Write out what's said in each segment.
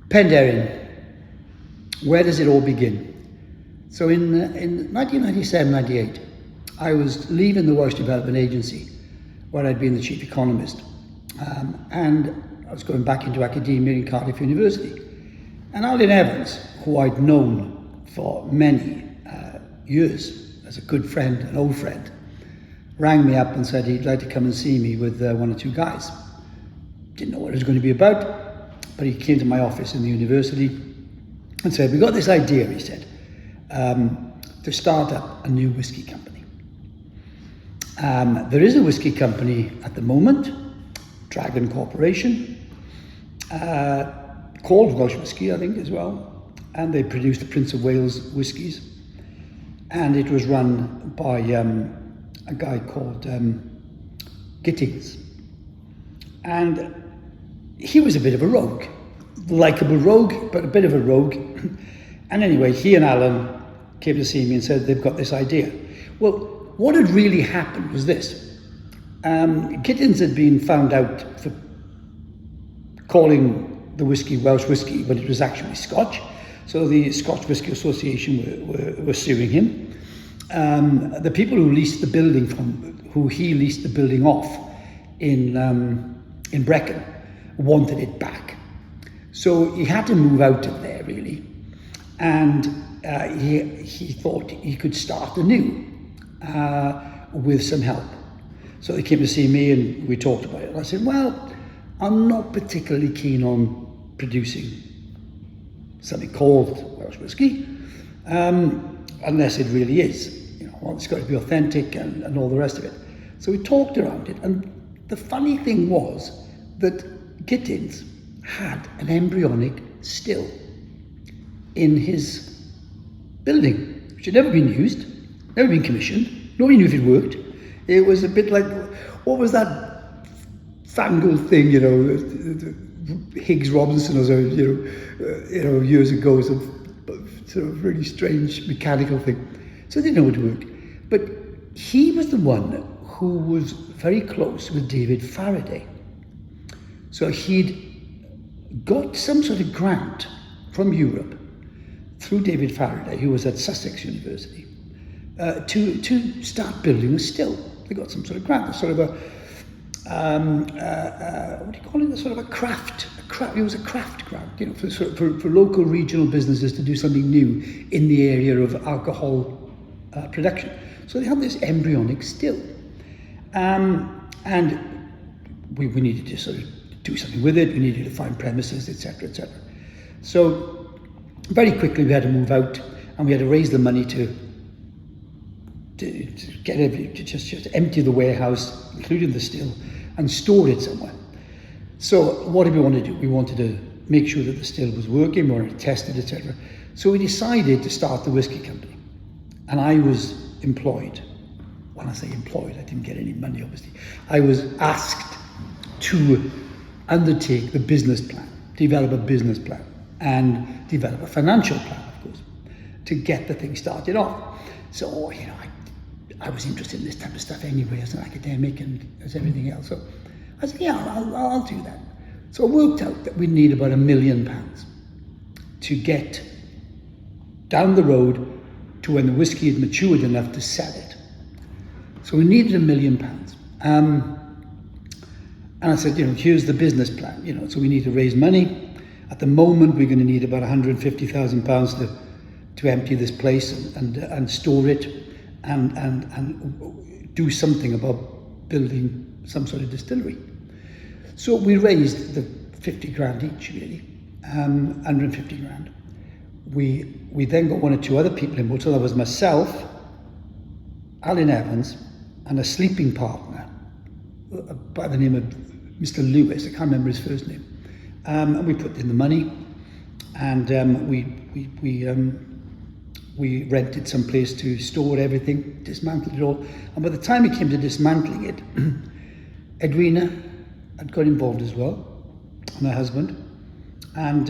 Penderyn, where does it all begin? So in 1997-98, I was leaving the Welsh Development Agency, where I'd been the chief economist, and I was going back into academia in Cardiff University. And Alan Evans, who I'd known for many years as a good friend, an old friend, rang me up and said he'd like to come and see me with one or two guys. Didn't know what it was going to be about, but he came to my office in the university and said, "We got this idea," he said, "to start up a new whiskey company. There is a whiskey company at the moment, Dragon Corporation, called Welsh Whisky, I think, as well, and they produce the Prince of Wales whiskies, and it was run by a guy called Gittings, and he was a bit of a rogue, likeable rogue, but a bit of a rogue. And anyway, he and Alan came to see me and said they've got this idea. Well, what had really happened was this. Gittings had been found out for calling the whiskey Welsh whisky when it was actually Scotch. So the Scotch Whisky Association were suing him. The people who leased the building who he leased the building off in Brecon wanted it back. So he had to move out of there, really. And he thought he could start anew with some help. So they came to see me and we talked about it. And I said, well, I'm not particularly keen on producing something called Welsh whisky, unless it really is. You know, well, it's got to be authentic and all the rest of it. So we talked around it, and the funny thing was that Gittings had an embryonic still in his building, which had never been used, never been commissioned. Nobody knew if it worked. It was a bit like, what was that fangled thing, you know, Higgs Robinson or so, you know, years ago, some sort of really strange mechanical thing. So they didn't know it would work. But he was the one who was very close with David Faraday. So he'd got some sort of grant from Europe through David Faraday, who was at Sussex University, to start building a still. They got some sort of grant, sort of a what do you call it? Sort of a craft. It was a craft grant, you know, for local regional businesses to do something new in the area of alcohol production. So they had this embryonic still, and we needed to sort of do something with it. We needed to find premises, etc., etc. So very quickly we had to move out, and we had to raise the money to just empty the warehouse, including the still, and store it somewhere. So what did we want to do? We wanted to make sure that the still was working, we wanted to test it, etc. So we decided to start the whiskey company, and I was employed. When I say employed, I didn't get any money, obviously. I was asked to undertake the business plan, develop a business plan, and develop a financial plan, of course, to get the thing started off. So, you know, I was interested in this type of stuff anyway as an academic and as everything else. So I said, yeah, I'll do that. So I worked out that we'd need about £1 million to get down the road to when the whiskey had matured enough to sell it. So we needed £1 million. And I said, you know, here's the business plan, you know, so we need to raise money. At the moment, we're going to need about £150,000 to empty this place and store it and do something about building some sort of distillery. So we raised the 50 grand each, really, 150 grand. We then got one or two other people involved. So that was myself, Alan Evans, and a sleeping partner by the name of Mr. Lewis. I can't remember his first name. And we put in the money, and we rented some place to store everything, dismantled it all. And by the time it came to dismantling it, Edwina had got involved as well, and her husband, and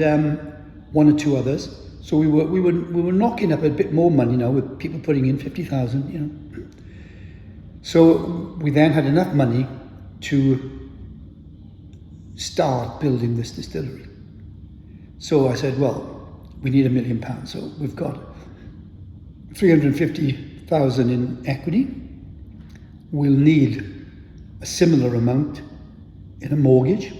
one or two others. So we were knocking up a bit more money now, with people putting in 50,000, you know. So we then had enough money to start building this distillery. So I said, well, we need £1 million. So we've got 350,000 in equity. We'll need a similar amount in a mortgage.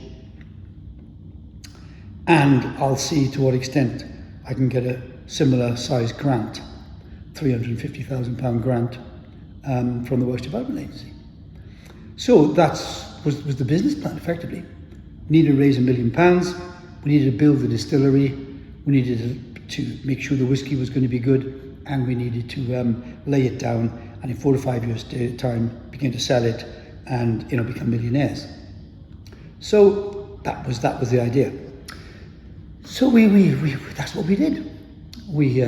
And I'll see to what extent I can get a similar size grant, £350,000 grant from the Welsh Development Agency. So that was the business plan, effectively. We needed to raise £1 million. We needed to build the distillery. We needed to make sure the whiskey was going to be good, and we needed to lay it down, and in 4 to 5 years' time, begin to sell it and become millionaires. So that was the idea. So we that's what we did. We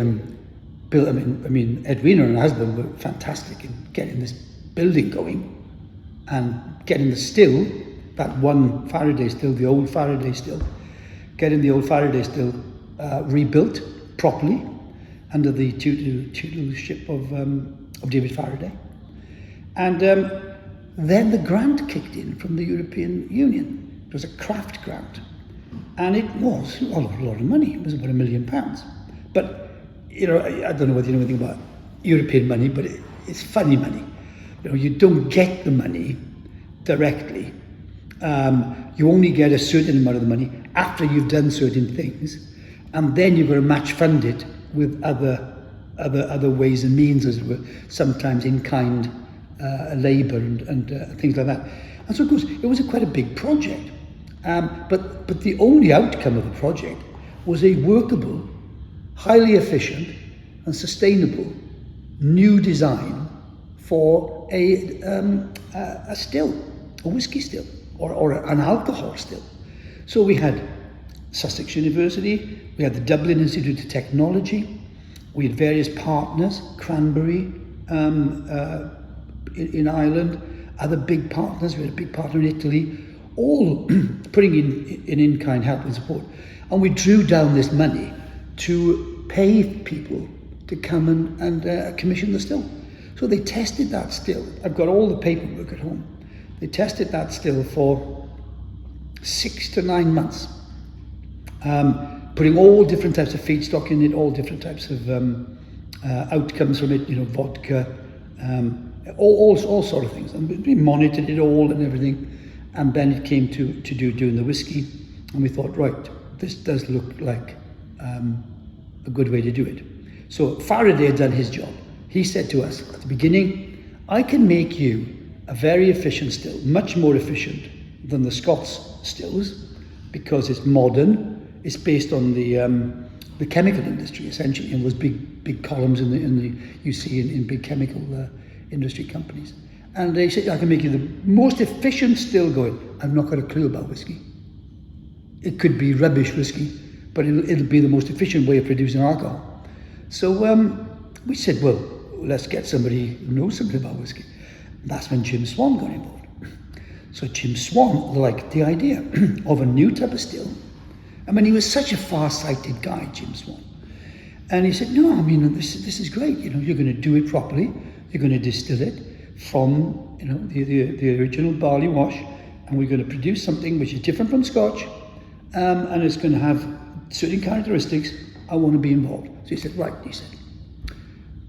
built. I mean, Edwina and her husband were fantastic in getting this building going and getting the still, that one Faraday still, the old Faraday still, getting the old Faraday still rebuilt properly under the tutorship of David Faraday, and then the grant kicked in from the European Union. It was a craft grant. And it was a lot of money. It was about £1 million. But, I don't know whether you know anything about European money, but it's funny money. You don't get the money directly. You only get a certain amount of the money after you've done certain things. And then you've got to match fund it with other ways and means, as it were, sometimes in kind labour and things like that. And so, of course, it was quite a big project. But the only outcome of the project was a workable, highly efficient and sustainable new design for a still, a whiskey still, or an alcohol still. So we had Sussex University, we had the Dublin Institute of Technology, we had various partners, Cranberry in Ireland, other big partners. We had a big partner in Italy, all putting in-kind help and support. And we drew down this money to pay people to come and commission the still. So they tested that still. I've got all the paperwork at home. They tested that still for 6 to 9 months, putting all different types of feedstock in it, all different types of outcomes from it, vodka, all sort of things. And we monitored it all and everything. And then it came to doing the whiskey, and we thought, right, this does look like a good way to do it. So Faraday had done his job. He said to us at the beginning, I can make you a very efficient still, much more efficient than the Scots stills, because it's modern. It's based on the chemical industry, essentially, and was big columns you see in big chemical industry companies. And they said, I can make you the most efficient still going. I've not got a clue about whiskey. It could be rubbish whiskey, but it'll be the most efficient way of producing alcohol. So we said, well, let's get somebody who knows something about whiskey. That's when Jim Swan got involved. So Jim Swan liked the idea of a new type of still. I mean, he was such a far-sighted guy, Jim Swan. And he said, no, I mean, this is great. You're going to do it properly. You're going to distill it from the original barley wash, and we're going to produce something which is different from Scotch, and it's going to have certain characteristics. I want to be involved. So he said, right, he said,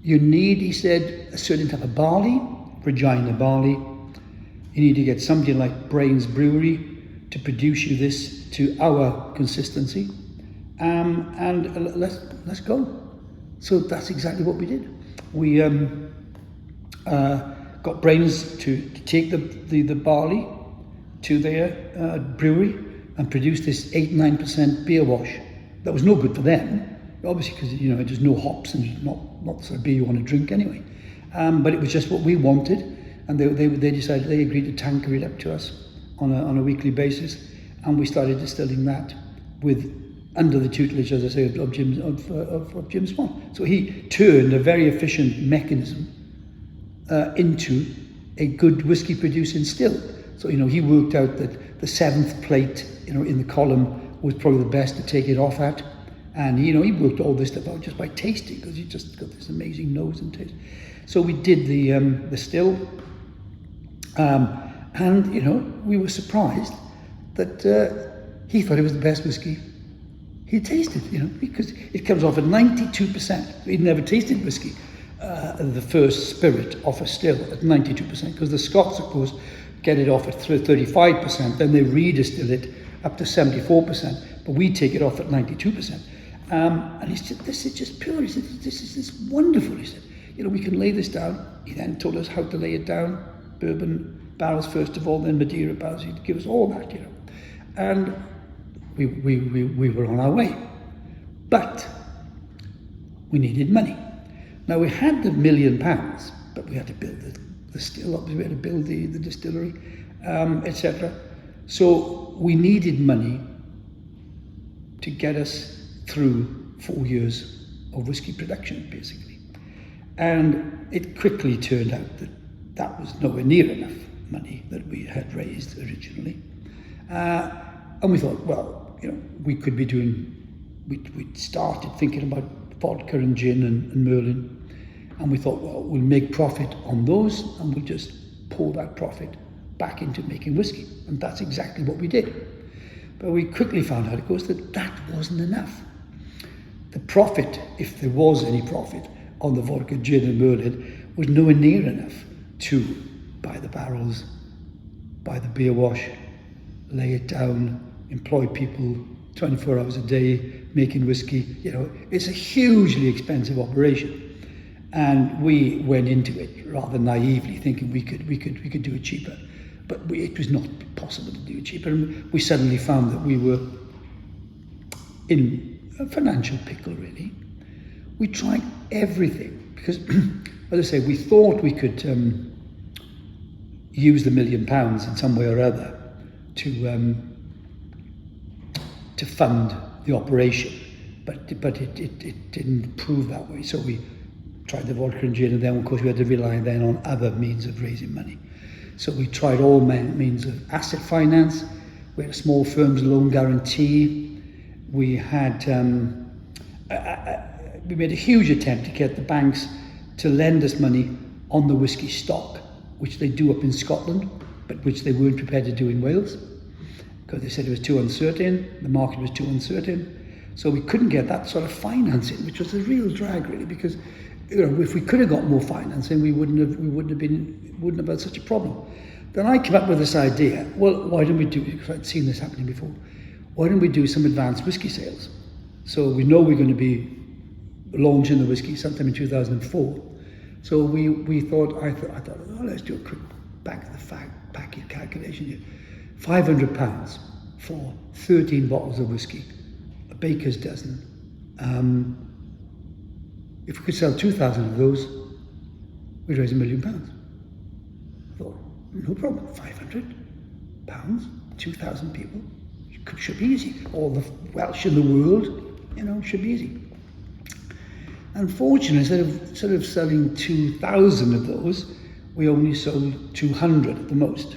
you need, he said, a certain type of barley, Regina barley. You need to get somebody like Brains Brewery to produce you this to our consistency, and let's go. So that's exactly what we did. We got Brains to take the barley to their brewery and produce this 8-9% beer wash. That was no good for them, obviously, because there's no hops and not the sort of beer you want to drink anyway. But it was just what we wanted, and they decided, they agreed to tanker it up to us on a weekly basis, and we started distilling that under the tutelage, as I say, of Jim Swan. So he turned a very efficient mechanism into a good whiskey producing still. So he worked out that the 7th plate in the column was probably the best to take it off at, and he worked all this stuff out just by tasting, because he just got this amazing nose and taste. So we did the still, and we were surprised that he thought it was the best whiskey He'd taste it, because it comes off at 92%. He'd never tasted whiskey, the first spirit off a still at 92%, because the Scots, of course, get it off at 35%, then they redistill it up to 74%, but we take it off at 92%. And he said, this is just pure. He said, this is wonderful. He said, we can lay this down. He then told us how to lay it down. Bourbon barrels first of all, then Madeira barrels. He'd give us all that, And we were on our way. But we needed money. Now, we had the £1 million, but we had to build the still, obviously we had to build the distillery, etc. So we needed money to get us through 4 years of whiskey production, basically. And it quickly turned out that was nowhere near enough money that we had raised originally. And we thought, well, we could be we started thinking about vodka and gin and Merlin. And we thought, well, we'll make profit on those and we'll just pour that profit back into making whiskey. And that's exactly what we did. But we quickly found out, of course, that wasn't enough. The profit, if there was any profit on the vodka, gin and Merlin, was nowhere near enough to buy the barrels, buy the beer wash, lay it down, employ people 24 hours a day making whiskey. It's a hugely expensive operation. And we went into it rather naively, thinking we could do it cheaper. But it was not possible to do it cheaper. And we suddenly found that we were in a financial pickle, really. We tried everything because, as I say, we thought we could use the £1 million in some way or other to fund the operation, but it didn't prove that way. So we tried the vodka and gin, and then of course we had to rely then on other means of raising money. So we tried all means of asset finance. We had a small firm's loan guarantee. We had we made a huge attempt to get the banks to lend us money on the whiskey stock, which they do up in Scotland, but which they weren't prepared to do in Wales, because they said it was too uncertain, the market was too uncertain. So we couldn't get that sort of financing, which was a real drag, really, because if we could have got more financing, we wouldn't have had such a problem. Then I came up with this idea. Well, why don't we do it? Because I'd seen this happening before. Why don't we do some advanced whiskey sales? So we know we're going to be launching the whiskey sometime in 2004. So I thought, oh, let's do a quick back of the packet calculation here. £500 for 13 bottles of whiskey, a baker's dozen. If we could sell 2,000 of those, we'd raise £1 million. I thought, no problem, £500, 2,000 people, should be easy. All the Welsh in the world, should be easy. Unfortunately, instead of selling 2,000 of those, we only sold 200 at the most.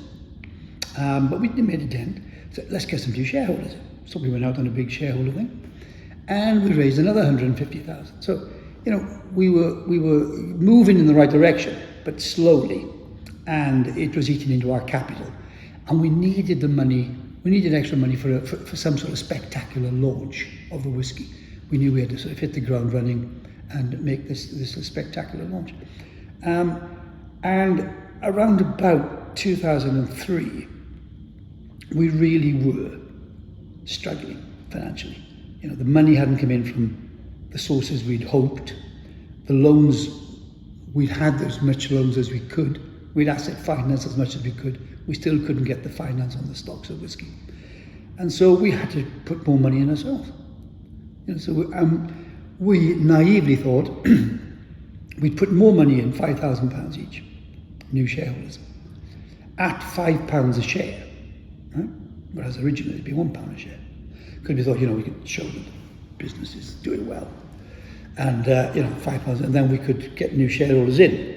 But we made a dent. So let's get some new shareholders. So we went out on a big shareholder thing, and we raised another 150,000. So we were moving in the right direction, but slowly, and it was eating into our capital. And we needed the money. We needed extra money for some sort of spectacular launch of the whiskey. We knew we had to sort of hit the ground running and make this a spectacular launch. And around about 2003, we really were struggling financially. The money hadn't come in from the sources we'd hoped. The loans, we'd had as much loans as we could. We'd asset finance as much as we could. We still couldn't get the finance on the stocks of whiskey. And so we had to put more money in ourselves. So we naively thought we'd put more money in, £5,000 each, new shareholders, at £5 a share, right? Whereas originally it'd be £1 a share. Because we thought, we could show that the business is doing well. And, £5, and then we could get new shareholders in.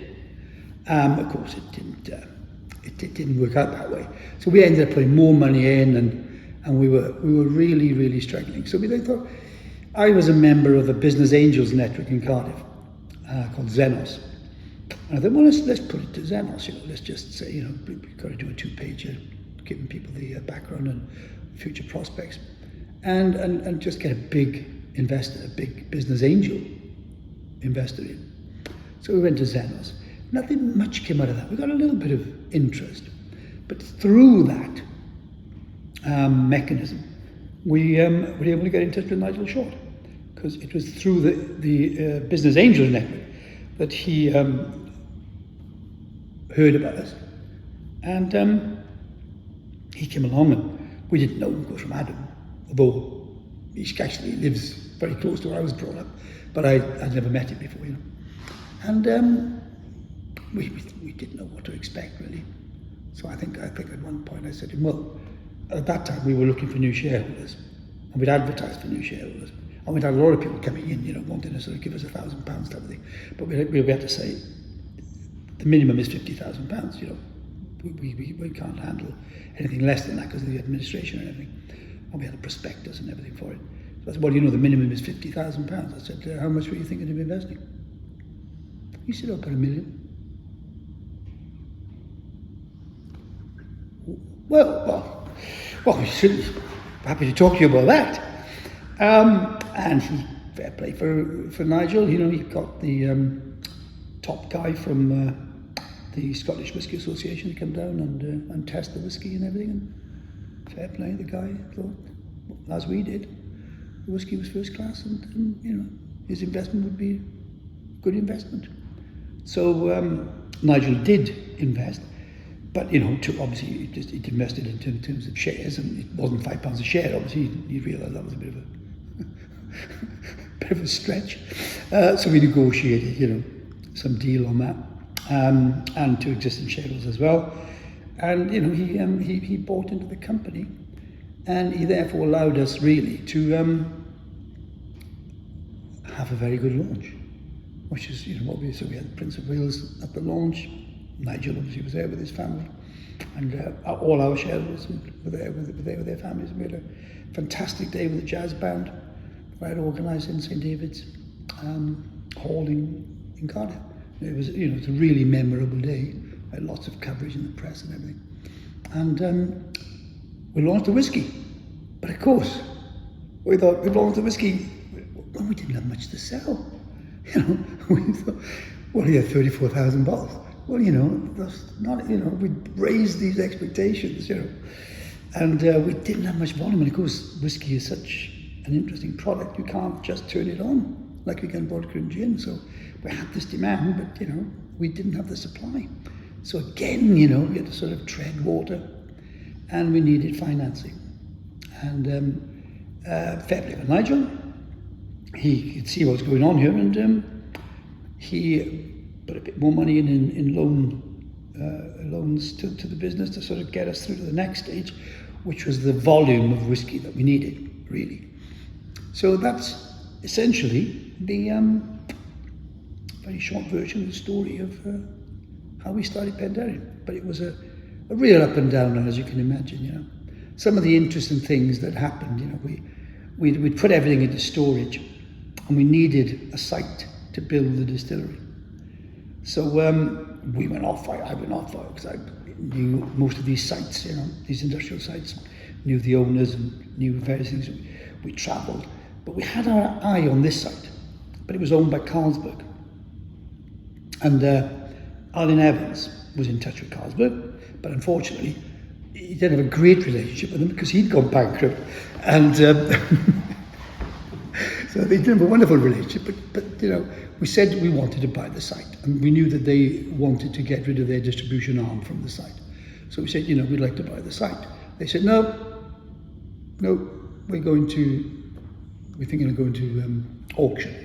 Of course, it didn't work out that way. So we ended up putting more money in, and we were really, really struggling. So we then thought, I was a member of a business angels network in Cardiff called Xenos. And I thought, well, let's put it to Xenos. Let's just say, we've got to do a 2-pager, giving people the background and future prospects. and just get a big investor, a big business angel investor in. So we went to Xenos. Nothing much came out of that. We got a little bit of interest, but through that mechanism, we were able to get in touch with Nigel Short, because it was through the business angel network that he heard about us, and he came along, and we didn't know him, of course, from Adam, although he actually lives very close to where I was brought up, but I'd never met him before, and we didn't know what to expect, really. So I think at one point I said to him, well, at that time we were looking for new shareholders, and we'd advertised for new shareholders, and we'd had a lot of people coming in, wanting to sort of give us £1,000 type of thing, but we had to say the minimum is £50,000. We can't handle anything less than that because of the administration and everything, and we had a prospectus and everything for it. So I said, well, the minimum is £50,000. I said, how much were you thinking of investing? He said, about £1 million. Well, we're happy to talk to you about that. And fair play for Nigel. He got the top guy from the Scottish Whisky Association to come down and test the whisky and everything. And fair play, the guy thought, as we did, the whisky was first class, and his investment would be a good investment. So Nigel did invest. But, obviously he invested in terms of shares, and it wasn't £5 a share, obviously. He realised that was a bit of a stretch. So we negotiated, some deal on that, and to existing shareholders as well. And, he bought into the company, and he therefore allowed us really to have a very good launch, which is, what we had the Prince of Wales at the launch. Nigel obviously was there with his family, and all our shareholders were there with their families. We had a fantastic day with a jazz band I had organised in St David's Hall in Cardiff. It was, it was a really memorable day. I had lots of coverage in the press and everything, and we launched the whisky. But of course, we thought we launched the whisky, well, we didn't have much to sell. We thought, well, he had 34,000 bottles. Well, that's not, we raised these expectations, and we didn't have much volume. And of course, whiskey is such an interesting product, you can't just turn it on like we can vodka and gin. So we had this demand, but, we didn't have the supply. So again, we had to sort of tread water, and we needed financing. And fair play with Nigel, he could see what was going on here, and he put a bit more money in loans to the business to sort of get us through to the next stage, which was the volume of whiskey that we needed, really. So that's essentially the very short version of the story of how we started Penderyn. But it was a real up and down, as you can imagine. Some of the interesting things that happened, we'd put everything into storage, and we needed a site to build the distillery. So we went off, I went off, because I knew most of these sites, these industrial sites, knew the owners and knew various things. We travelled, but we had our eye on this site, but it was owned by Carlsberg. And Alan Evans was in touch with Carlsberg, but unfortunately, he didn't have a great relationship with them because he'd gone bankrupt. And so they didn't have a wonderful relationship, but we said we wanted to buy the site, and we knew that they wanted to get rid of their distribution arm from the site. So we said, we'd like to buy the site. They said, no, we're thinking of going to auction.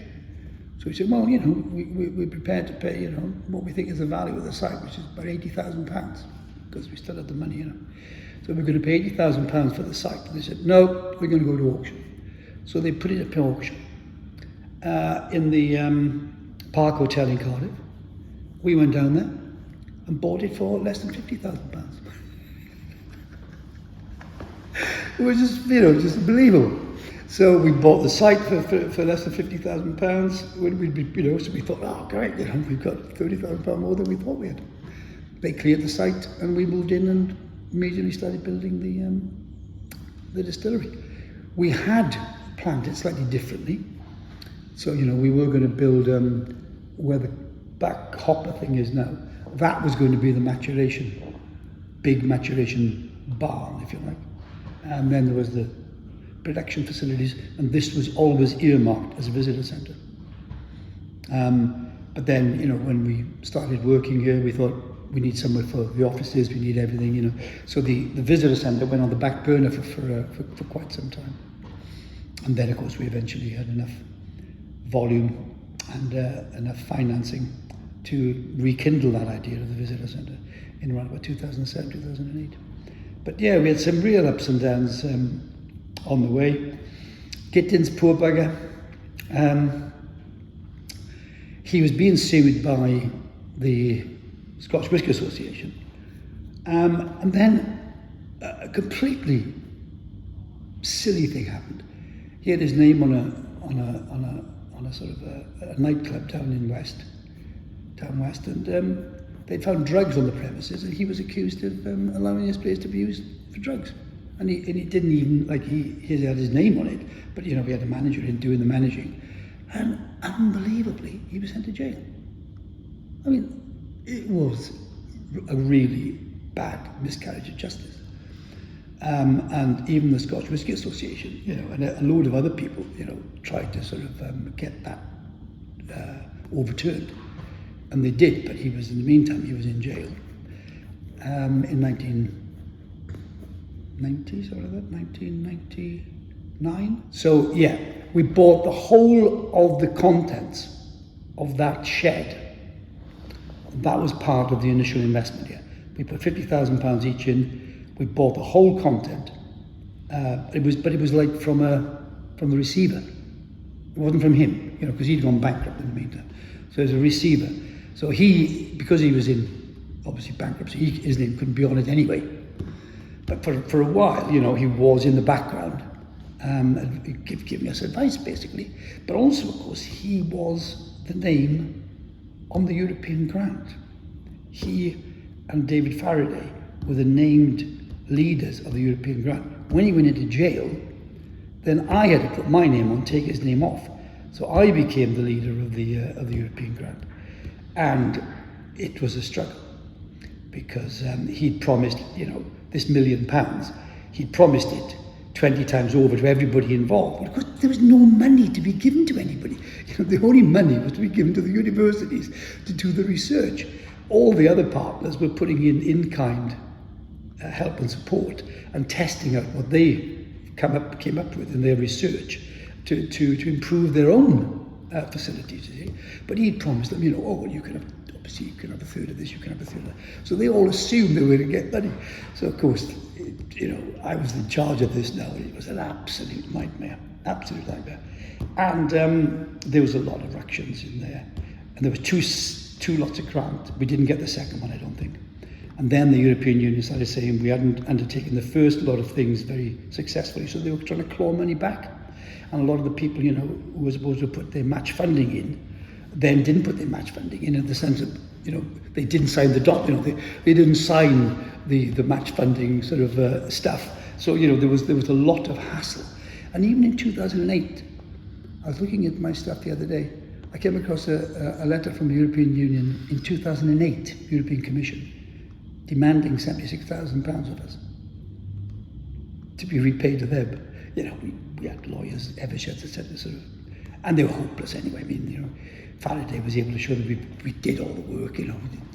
So we said, well, we're prepared to pay, what we think is the value of the site, which is about £80,000, because we still had the money, So we're going to pay £80,000 for the site. And they said, no, we're going to go to auction. So they put it up to auction. In the Park Hotel in Cardiff. We went down there and bought it for less than £50,000. It was just unbelievable. So we bought the site for less than £50,000. So we thought, oh great, we've got £30,000 more than we thought we had. They cleared the site, and we moved in and immediately started building the distillery. We had planned it slightly differently. So, we were going to build where the back hopper thing is now. That was going to be the big maturation barn, if you like. And then there was the production facilities, and this was always earmarked as a visitor centre. But then, when we started working here, we thought we need somewhere for the offices, we need everything, So the visitor centre went on the back burner for quite some time. And then, of course, we eventually had enough volume and enough financing to rekindle that idea of the visitor centre in around about 2007, 2008. But yeah, we had some real ups and downs on the way. Gittins, poor bugger. He was being sued by the Scotch Whisky Association. And then a completely silly thing happened. He had his name on a sort of a nightclub down west, and they'd found drugs on the premises, and he was accused of allowing his place to be used for drugs. And he didn't even, he had his name on it, but we had a manager in doing the managing. And unbelievably, he was sent to jail. I mean, it was a really bad miscarriage of justice. And even the Scotch Whisky Association, and a load of other people, tried to sort of get that overturned. And they did, but in the meantime, he was in jail in 1999. So, yeah, we bought the whole of the contents of that shed. That was part of the initial investment here. We put £50,000 each in. We bought the whole content. It was like from the receiver. It wasn't from him, because he'd gone bankrupt in the meantime. So it was a receiver. So because he was in, obviously, bankruptcy, his name couldn't be on it anyway. But for a while, he was in the background, giving us advice, basically. But also, of course, he was the name on the European grant. He and David Faraday were the named leaders of the European grant. When he went into jail, then I had to put my name on, take his name off. So I became the leader of the European grant. And it was a struggle, because he'd promised, this £1 million. He'd promised it 20 times over to everybody involved. But of course, there was no money to be given to anybody. The only money was to be given to the universities to do the research. All the other partners were putting in-kind help and support and testing out what they came up with in their research to improve their own facilities. You see? But he'd promised them, you can have a third of this, you can have a third of that. So they all assumed they were going to get money. So of course, I was in charge of this now, and it was an absolute nightmare. And there was a lot of ructions in there, and there was two lots of grant. We didn't get the second one, I don't think. And then the European Union started saying we hadn't undertaken the first lot of things very successfully, so they were trying to claw money back. And a lot of the people, who were supposed to put their match funding in, then didn't put their match funding in the sense of, they didn't sign the document, they didn't sign the match funding sort of stuff. So, there was a lot of hassle. And even in 2008, I was looking at my stuff the other day, I came across a letter from the European Union in 2008, European Commission, demanding £76,000 of us to be repaid to them. We had lawyers, Eversheds, etc. And they were hopeless anyway. I mean, Faraday was able to show that we did all the work. It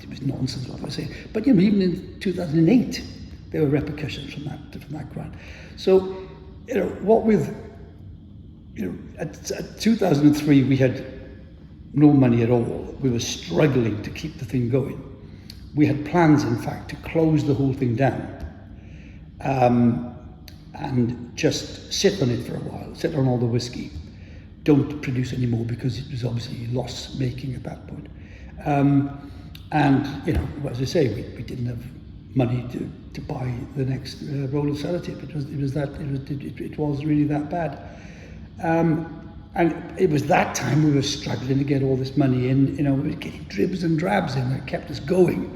was nonsense what they were saying. But even in 2008, there were repercussions from that grant. So, what with, at 2003 we had no money at all. We were struggling to keep the thing going. We had plans, in fact, to close the whole thing down and just sit on it for a while, sit on all the whiskey, don't produce any more, because it was obviously loss-making at that point. And, as I say, we didn't have money to buy the next roll of sellotape. It was really that bad. And it was that time we were struggling to get all this money in. We were getting dribs and drabs in that kept us going.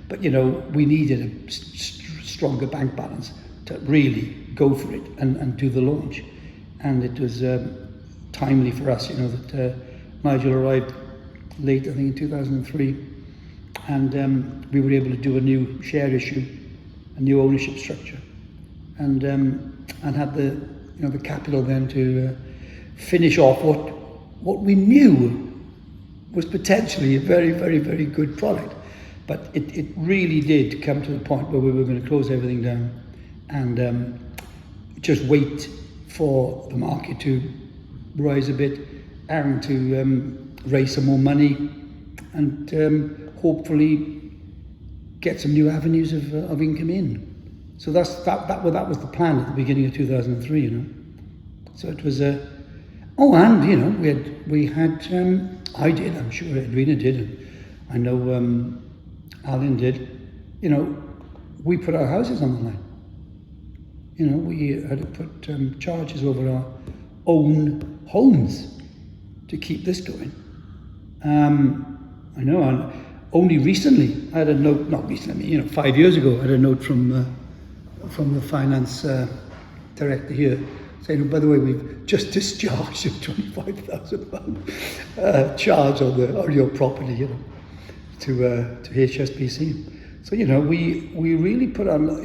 But, we needed a stronger bank balance to really go for it and do the launch. and it was timely for us, that Nigel arrived late, I think in 2003, and we were able to do a new share issue, a new ownership structure, and had the capital then to finish off what we knew was potentially a very, very, very good product. But it really did come to the point where we were going to close everything down and just wait for the market to rise a bit and to raise some more money and hopefully get some new avenues of income in. So that was the plan at the beginning of 2003, So it was we had I did, I'm sure Edwina did, and I know Alan did. We put our houses on the line. We had to put charges over our own homes to keep this going. I know, and only recently I had a note, not recently, 5 years ago, I had a note from the finance director here saying, by the way, we've just discharged a £25,000 charge on your property, to HSBC. So we really put on,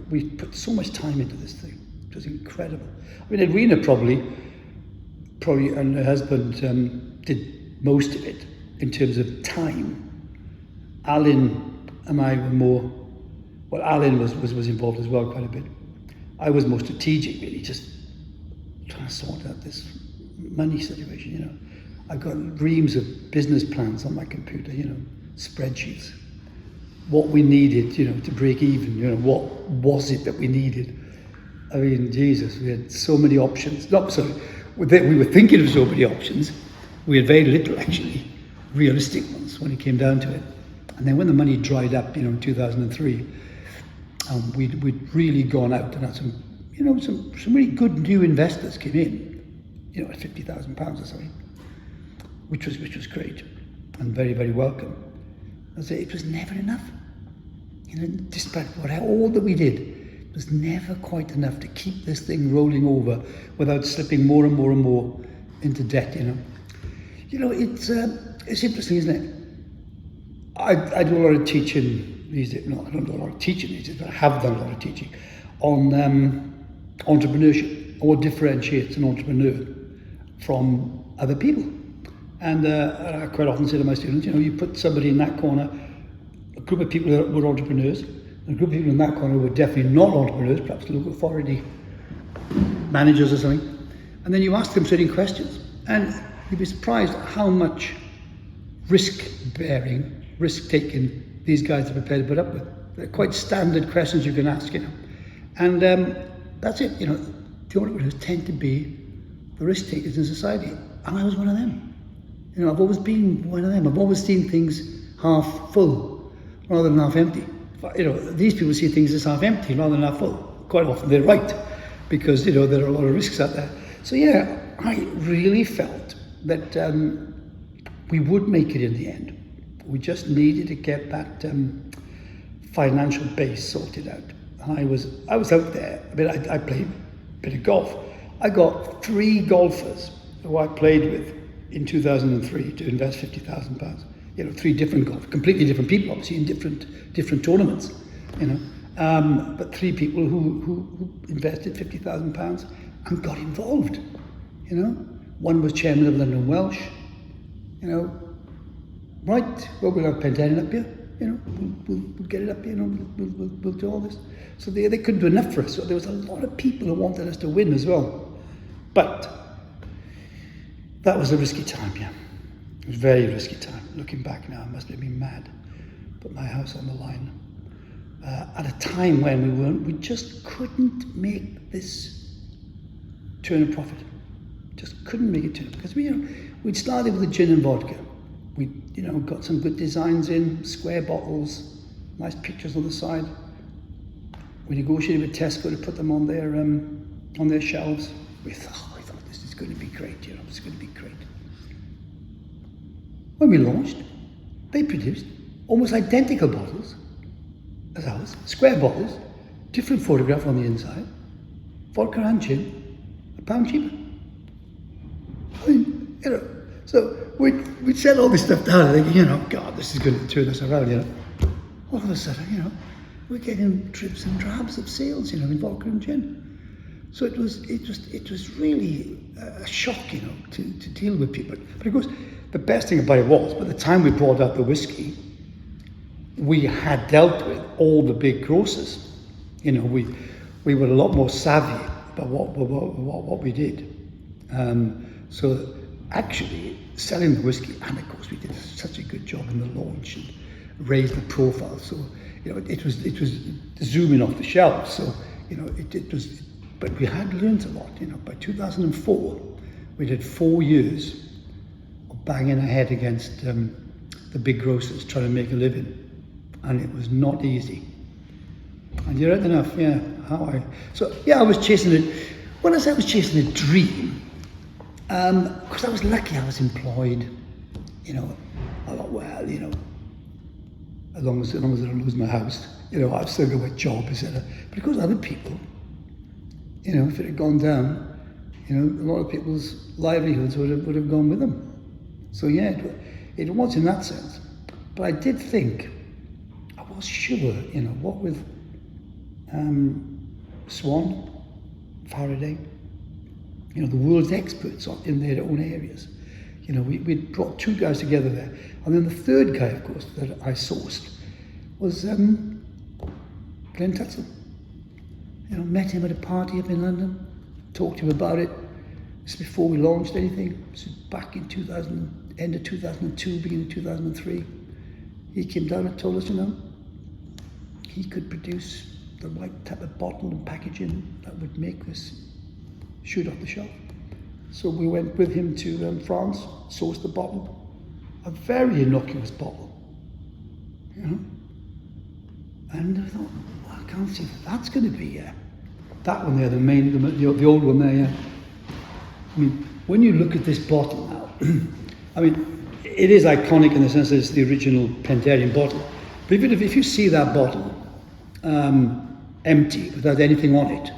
we put so much time into this thing. It was incredible. I mean, Edwina probably, and her husband did most of it in terms of time. Alan and I were more. Well, Alan was involved as well quite a bit. I was more strategic, really, just trying to sort out this money situation. I've got reams of business plans on my computer, spreadsheets. What we needed, to break even, what was it that we needed? I mean, Jesus, we had so many options. We were thinking of so many options. We had very little, actually, realistic ones when it came down to it. And then when the money dried up, in 2003, we'd really gone out and had some really good new investors came in, at £50,000 or something, which was great and very, very welcome. I say it was never enough. Despite all that we did, it was never quite enough to keep this thing rolling over without slipping more and more and more into debt. It's interesting, isn't it? I do a lot of teaching these days. No, I don't do a lot of teaching these days, but I have done a lot of teaching on entrepreneurship, or what differentiates an entrepreneur from other people. And I quite often say to my students, you put somebody in that corner, a group of people that were entrepreneurs, and a group of people in that corner who were definitely not entrepreneurs, perhaps local authority managers or something, and then you ask them certain questions, and you'd be surprised how much risk-bearing, risk-taking these guys are prepared to put up with. They're quite standard questions you can ask, And that's it, the entrepreneurs tend to be the risk-takers in society, and I was one of them. I've always been one of them. I've always seen things half full rather than half empty. These people see things as half empty rather than half full. Quite often they're right, because there are a lot of risks out there. So I really felt that we would make it in the end. We just needed to get that financial base sorted out. And I was out there. I mean, I played a bit of golf. I got 3 golfers who I played with in 2003 to invest £50,000. 3 different golfers, completely different people, obviously, in different tournaments. But 3 people who invested £50,000 and got involved. One was chairman of London Welsh. Right, well, we'll have Penderyn up here. We'll get it up here. We'll do all this. So they couldn't do enough for us. So there was a lot of people who wanted us to win as well. But that was a risky time, yeah. It was a very risky time. Looking back now, I must have been mad. Put my house on the line. At a time when we just couldn't make this turn a profit. Just couldn't make it turn. Because we'd started with the gin and vodka. We got some good designs in, square bottles, nice pictures on the side. We negotiated with Tesco to put them on their shelves. I thought this is going to be great, it's going to be great. When we launched, they produced almost identical bottles as ours, square bottles, different photograph on the inside, vodka and gin, a pound cheaper. I mean, you know, so we'd set all this stuff down and thinking, God, this is going to turn us around, All of a sudden, we're getting dribs and drabs of sales, in vodka and gin. So it was really a shock, to deal with people. But of course, the best thing about it was, by the time we brought out the whiskey, we had dealt with all the big grocers. We were a lot more savvy about what we did. So actually, selling the whiskey, and of course we did such a good job in the launch and raised the profile. So it was zooming off the shelves. So it was. But we had learned a lot. By 2004, we did 4 years of banging our head against the big grocers trying to make a living, and it was not easy. And you're right enough, I was chasing it. When I say I was chasing a dream, because I was lucky, I was employed, a lot well, as long as I don't lose my house, I've still got a job, etc. But of course, other people, if it had gone down, a lot of people's livelihoods would have gone with them. So it was in that sense. But I did think, I was sure, what with Swan, Faraday, the world's experts in their own areas. We'd brought 2 guys together there. And then the third guy, of course, that I sourced was Glenn Tutzel. Met him at a party up in London, talked to him about it. This is before we launched anything. This is back in end of 2002, beginning of 2003. He came down and told us, he could produce the right type of bottle and packaging that would make this shoot off the shelf. So we went with him to France, sourced the bottle, a very innocuous bottle, And I thought, I can't see that's going to be that one there, the old one there. I mean, when you look at this bottle now, I mean, it is iconic in the sense that it's the original Penderyn bottle. But if you see that bottle empty without anything on it,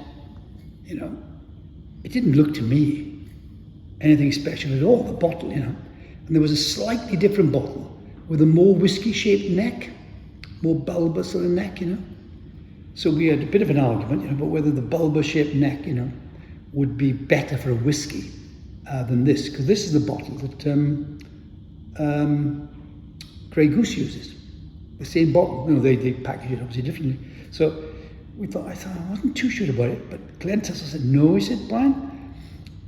it didn't look to me anything special at all, the bottle, And there was a slightly different bottle with a more whiskey-shaped neck, more bulbous sort of neck, So we had a bit of an argument, about whether the bulbous-shaped neck, would be better for a whiskey than this, because this is the bottle that Grey Goose uses. The same bottle, they package it obviously differently. So I wasn't too sure about it, but Glenn Tutzel said, no, he said, Brian,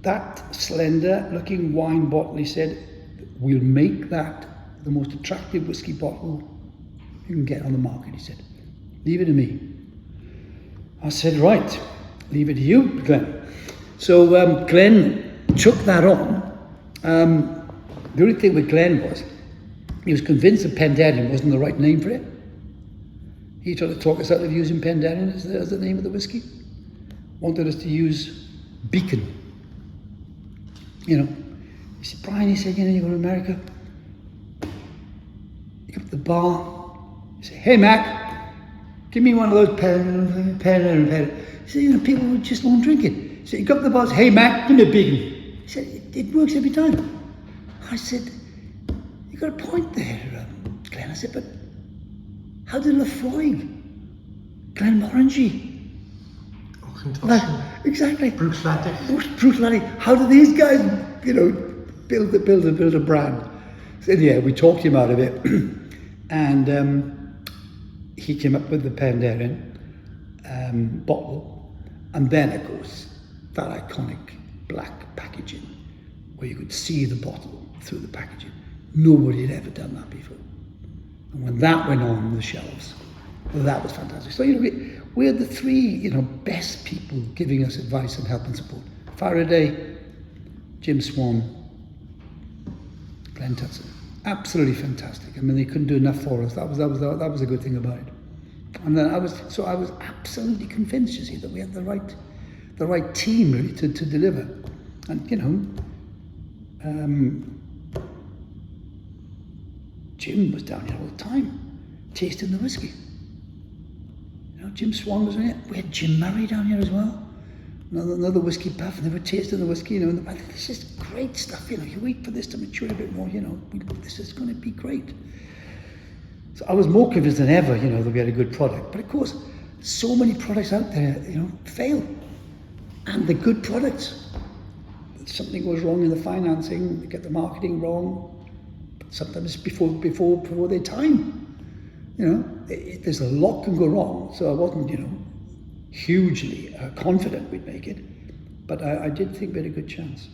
that slender-looking wine bottle, he said, we'll make that the most attractive whiskey bottle you can get on the market, he said. Leave it to me. I said, right, leave it to you, Glenn. So Glenn took that on. The only thing with Glenn was, he was convinced that Penderyn wasn't the right name for it. He tried to talk us out of using Penderyn as the name of the whiskey. Wanted us to use Beacon. He said, Brian, he said, you go to America, you go to the bar, you say, hey Mac, give me one of those Penderyn. He said, people just won't drink it. He said, you go up to the bar, say, hey Mac, give me a Beacon. He said, it works every time. I said, you got a point there, Glenn. I said, but how did Lefroy, Glenmorangie, exactly, Bruce Laddy, how do these guys, build a brand? So we talked him out of it, and he came up with the Penderyn bottle, and then of course that iconic black packaging where you could see the bottle through the packaging. Nobody had ever done that before. And when that went on the shelves, well, that was fantastic. So, we had the 3, best people giving us advice and help and support. Faraday, Jim Swan, Glenn Tutzel. Absolutely fantastic. I mean, they couldn't do enough for us. That was a good thing about it. And then I was absolutely convinced, you see, that we had the right team really to deliver. And Jim was down here all the time, tasting the whiskey. Jim Swan was in it. We had Jim Murray down here as well. another whiskey puff, and they were tasting the whiskey, you know, and this is great stuff, you know, you wait for this to mature a bit more, you know, this is going to be great. So I was more convinced than ever, you know, that we had a good product. But of course, so many products out there, you know, fail. And the good products, something goes wrong in the financing, they get the marketing wrong, sometimes before their time. You know, there's a lot can go wrong. So I wasn't, you know, hugely confident we'd make it, but I did think we had a good chance.